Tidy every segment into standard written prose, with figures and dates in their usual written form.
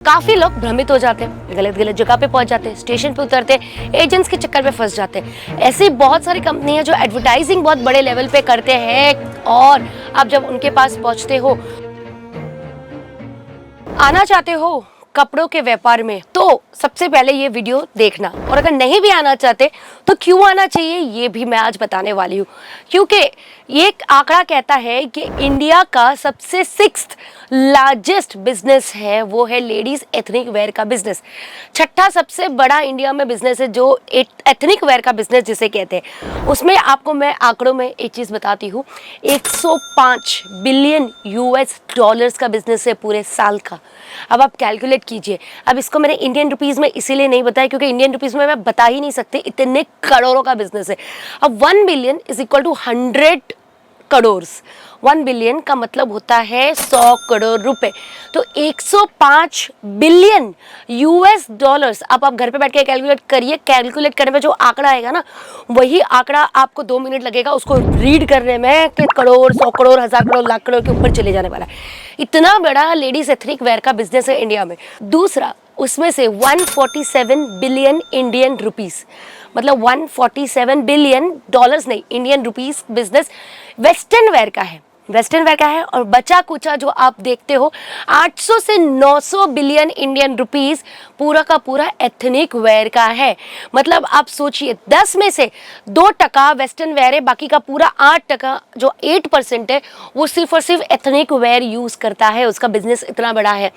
काफी लोग भ्रमित हो जाते हैं, गलत गलत जगह पे पहुंच जाते हैं, स्टेशन पे उतरते हैं, एजेंट्स के चक्कर में फंस जाते हैं। ऐसी बहुत सारी कंपनी है जो एडवर्टाइजिंग बहुत बड़े लेवल पे करते हैं और अब जब उनके पास पहुंचते हो, आना चाहते हो कपड़ों के व्यापार में, तो सबसे पहले ये वीडियो देखना। और अगर नहीं भी आना चाहते तो क्यों आना चाहिए ये भी मैं आज बताने वाली हूँ। क्योंकि ये एक आंकड़ा कहता है कि इंडिया का सबसे 6th लार्जेस्ट बिजनेस है वो है लेडीज एथनिक वेयर का बिजनेस। छठा सबसे बड़ा इंडिया में बिजनेस है जो एथनिक वेयर का बिजनेस जिसे कहते हैं। उसमें आपको मैं आंकड़ों में एक चीज़ बताती हूँ, 105 बिलियन यूएस डॉलर्स का बिजनेस है पूरे साल का। अब आप कैलकुलेट कीजिए। अब इसको मैंने इंडियन रुपीज़ में इसीलिए नहीं बताया क्योंकि इंडियन रुपीज़ में मैं बता ही नहीं सकती, इतने करोड़ों का बिजनेस है। अब 1 billion is equal to 100 crore. 1 billion का मतलब होता है 100 करोड़ रुपए। तो 105 बिलियन यूएस डॉलर्स। अब आप घर पे बैठ के कैलकुलेट करिए, कैलकुलेट करने में जो आंकड़ा आएगा ना, वही आंकड़ा आपको 2 मिनट लगेगा उसको रीड करने में कि करोड़, 100 करोड़, 1000 करोड़, लाख करोड़ के ऊपर चले जाने वाला है। इतना बड़ा लेडीज एथनिक वेयर का बिजनेस है इंडिया में। दूसरा, उसमें से 147 बिलियन इंडियन रुपीस, मतलब 147 बिलियन डॉलर्स नहीं, Indian rupees business western wear का है। वेस्टर्न वेयर का है। और बचा कुचा जो आप देखते हो 800 से 900 बिलियन इंडियन रुपीस पूरा का पूरा एथनिक वेयर का है। मतलब आप सोचिए 10 में से 2% वेस्टर्न वेयर है, बाकी का पूरा 8% जो 8% है वो सिर्फ और सिर्फ एथनिक वेयर यूज करता है। उसका बिजनेस इतना बड़ा है।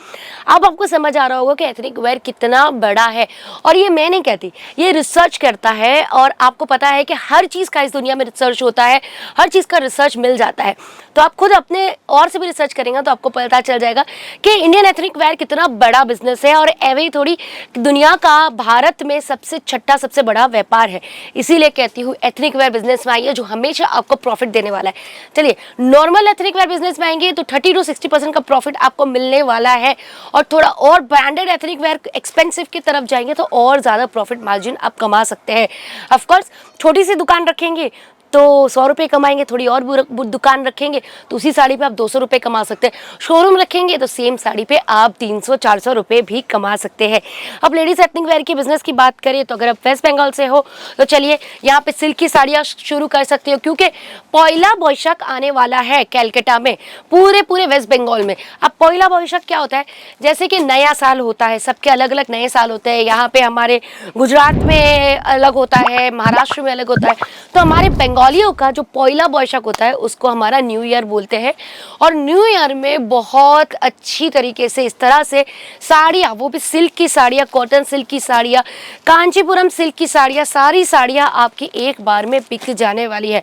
अब आपको समझ आ रहा होगा कि एथनिक वेयर कितना बड़ा है। और ये मैं नहीं कहती, ये रिसर्च करता है। और आपको पता है कि हर चीज़ का इस दुनिया में रिसर्च होता है, हर चीज़ का रिसर्च मिल जाता है। तो आप खुद अपने और से भी रिसर्च करेंगे तो आपको पता चल जाएगा कि इंडियन एथनिक वेयर कितना बड़ा बिजनेस है। और एवं थोड़ी दुनिया का भारत में सबसे छठा सबसे बड़ा व्यापार है। इसीलिए कहती हूँ एथनिक वेयर बिजनेस में आइए जो हमेशा आपको प्रॉफिट देने वाला है। चलिए, नॉर्मल एथनिक वेयर बिजनेस में आएंगे तो 30 to 60% का प्रॉफिट आपको मिलने वाला है। और थोड़ा और ब्रांडेड एथनिक वेयर एक्सपेंसिव की तरफ जाएंगे तो और ज़्यादा प्रॉफिट मार्जिन आप कमा सकते हैं। ऑफकोर्स छोटी सी दुकान रखेंगे तो 100 रुपये कमाएंगे, थोड़ी और दुकान रखेंगे तो उसी साड़ी पे आप 200 रुपये कमा सकते हैं। शोरूम रखेंगे तो सेम साड़ी पे आप 300-400 रुपये भी कमा सकते हैं। अब लेडीज एथनिक वेयर की बिजनेस की बात करें तो अगर आप वेस्ट बंगाल से हो तो चलिए यहाँ पे सिल्क की साड़ियाँ शुरू कर सकते हो, क्योंकि पहला बैसाख आने वाला है कैलकाटा में, पूरे वेस्ट बंगाल में। अब पहला बैसाख क्या होता है, जैसे कि नया साल होता है, सबके अलग अलग नए साल होते हैं। यहाँ पे हमारे गुजरात में अलग होता है, महाराष्ट्र में अलग होता है। तो हमारे बंगालियों का जो पहला बैसाख होता है उसको हमारा न्यू ईयर बोलते हैं। और न्यू ईयर में बहुत अच्छी तरीके से इस तरह से साड़ियाँ, वो भी सिल्क की साड़ियाँ, कॉटन सिल्क की साड़ियाँ, कांचीपुरम सिल्क की साड़ियाँ, सारी साड़ियाँ आपकी एक बार में बिक जाने वाली है।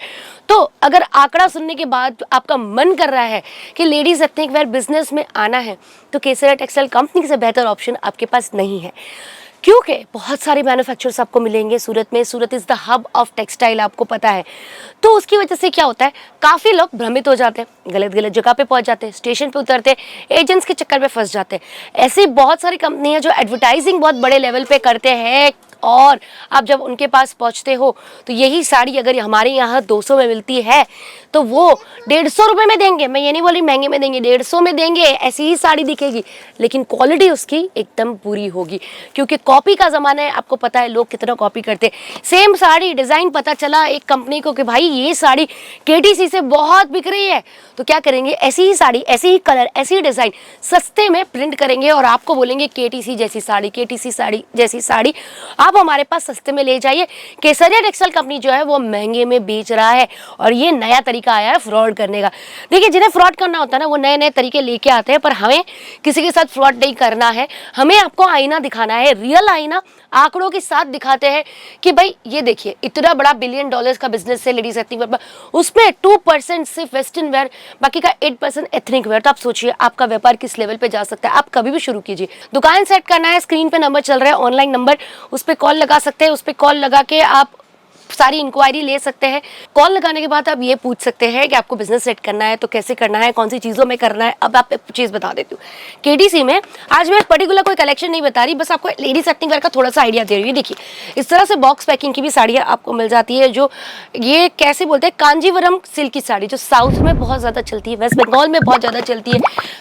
तो अगर आंकड़ा सुनने के बाद आपका मन कर रहा है कि लेडीज एथनिक वेयर बिजनेस में आना है तो केसरिया टेक्सटाइल कंपनी से बेहतर ऑप्शन आपके पास नहीं है, क्योंकि बहुत सारे मैन्युफैक्चरर्स आपको मिलेंगे सूरत में। Surat is the hub of textile, आपको पता है। तो उसकी वजह से क्या होता है, काफ़ी लोग भ्रमित हो जाते हैं, गलत गलत जगह पे पहुंच जाते हैं, स्टेशन पे उतरते हैं, एजेंट्स के चक्कर में फंस जाते हैं। ऐसी बहुत सारी कंपनी है जो एडवर्टाइजिंग बहुत बड़े लेवल पे करते हैं। और अब जब उनके पास पहुंचते हो तो यही साड़ी अगर हमारे यहाँ 200 में मिलती है तो वो 150 रुपये में देंगे। मैं ये नहीं बोल रही महंगे में देंगे, 150 में देंगे, ऐसी ही साड़ी दिखेगी लेकिन क्वालिटी उसकी एकदम पूरी होगी। क्योंकि कॉपी का ज़माना है, आपको पता है लोग कितना कॉपी करते हैं। सेम साड़ी डिज़ाइन पता चला एक कंपनी को कि भाई ये साड़ी केटीसी से बहुत बिक रही है, तो क्या करेंगे, ऐसी ही साड़ी, ऐसी ही कलर, ऐसी ही डिज़ाइन सस्ते में प्रिंट करेंगे और आपको बोलेंगे केटीसी जैसी साड़ी, केटीसी साड़ी जैसी साड़ी आप हमारे पास सस्ते में ले जाइए। केसरिया टेक्सटाइल कंपनी जो है वो महंगे में बेच रहा है और ये नया तरीका आया है फ्रॉड करने का। देखिए, जिन्हें फ्रॉड करना होता है ना वो नए नए तरीके लेके आते हैं, पर हमें किसी के साथ फ्रॉड नहीं करना है। हमें आपको आईना दिखाना है, रियल आईना आंकड़ों के साथ दिखाते हैं कि भाई ये देखिए इतना बड़ा बिलियन डॉलर्स का बिजनेस है लेडीज एथनिक वेयर, उसमें 2% सिर्फ वेस्टर्न वेयर, बाकी का 8% एथनिक वेयर। तो आप सोचिए आपका व्यापार किस लेवल पे जा सकता है। आप कभी भी शुरू कीजिए, दुकान सेट करना है, स्क्रीन पे नंबर चल रहा है, ऑनलाइन नंबर, उस पर कॉल लगा सकते हैं। उस पर कॉल लगा के आप सारी इंक्वायरी ले सकते हैं। कॉल लगाने के बाद आप ये पूछ सकते हैं कि आपको बिजनेस सेट करना है तो कैसे करना है, कौन सी चीज़ों में करना है। अब आप एक चीज़ बता देती हूँ, केडीसी में आज मैं पर्टिकुलर कोई कलेक्शन नहीं बता रही, बस आपको लेडीज एक्टिंग वेयर का थोड़ा सा आइडिया दे रही हूँ। देखिए इस तरह से बॉक्स पैकिंग की भी साड़ियाँ आपको मिल जाती है, जो ये कैसे बोलते हैं, कांजीवरम सिल्क की साड़ी, जो साउथ में बहुत ज़्यादा चलती है, वेस्ट बंगाल में बहुत ज़्यादा चलती है,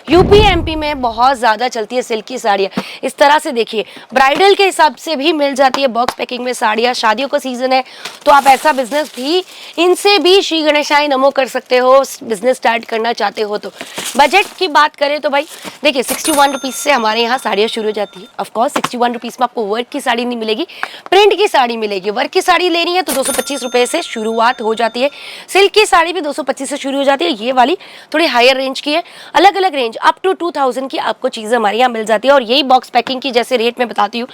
यूपी एमपी में बहुत ज़्यादा चलती है सिल्क की साड़ियाँ। इस तरह से देखिए ब्राइडल के हिसाब से भी मिल जाती है बॉक्स पैकिंग में साड़ियाँ। शादियों का सीजन है तो आप ऐसा बिजनेस भी इनसे भी श्री गणेशाय नमो कर सकते हो, बिजनेस स्टार्ट करना चाहते हो तो। बजट की बात करें तो भाई देखिए 61 रुपीज़ से हमारे यहाँ साड़ियाँ शुरू हो जाती है। ऑफकोर्स 61 रुपीज़ में आपको वर्क की साड़ी नहीं मिलेगी, प्रिंट की साड़ी मिलेगी। वर्क की साड़ी लेनी है तो 225 रुपये से शुरुआत हो जाती है। सिल्क की साड़ी भी 225 से शुरू हो जाती है। ये वाली थोड़ी हायर रेंज की है, अलग अलग रेंज अप टू 2000 की आपको चीज़ें हमारे यहाँ मिल जाती है। और यही बॉक्स पैकिंग की जैसे रेट मैं बताती हूँ,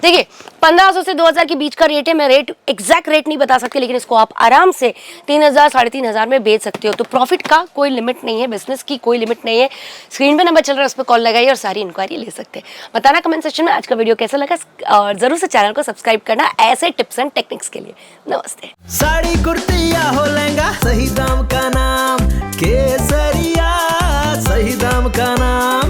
देखिए 1500 से 2000 के बीच का रेट है। मैं रेट एग्जैक्ट रेट नहीं बता सकती, लेकिन इसको आप आराम से 3000 3500 में बेच सकते हो। तो प्रॉफिट का कोई लिमिट नहीं है, बिजनेस की कोई लिमिट नहीं है। स्क्रीन पे नंबर चल रहा है, उस पर कॉल लगाइए और सारी इंक्वायरी ले सकते हैं। बताना कमेंट सेक्शन में आज का वीडियो कैसा लगा, और जरूर से चैनल को सब्सक्राइब करना ऐसे टिप्स एंड टेक्निक्स के लिए। नमस्ते। साड़ी कुर्ती या हो लहंगा, सही दाम का नाम केसरिया, सही दाम का नाम।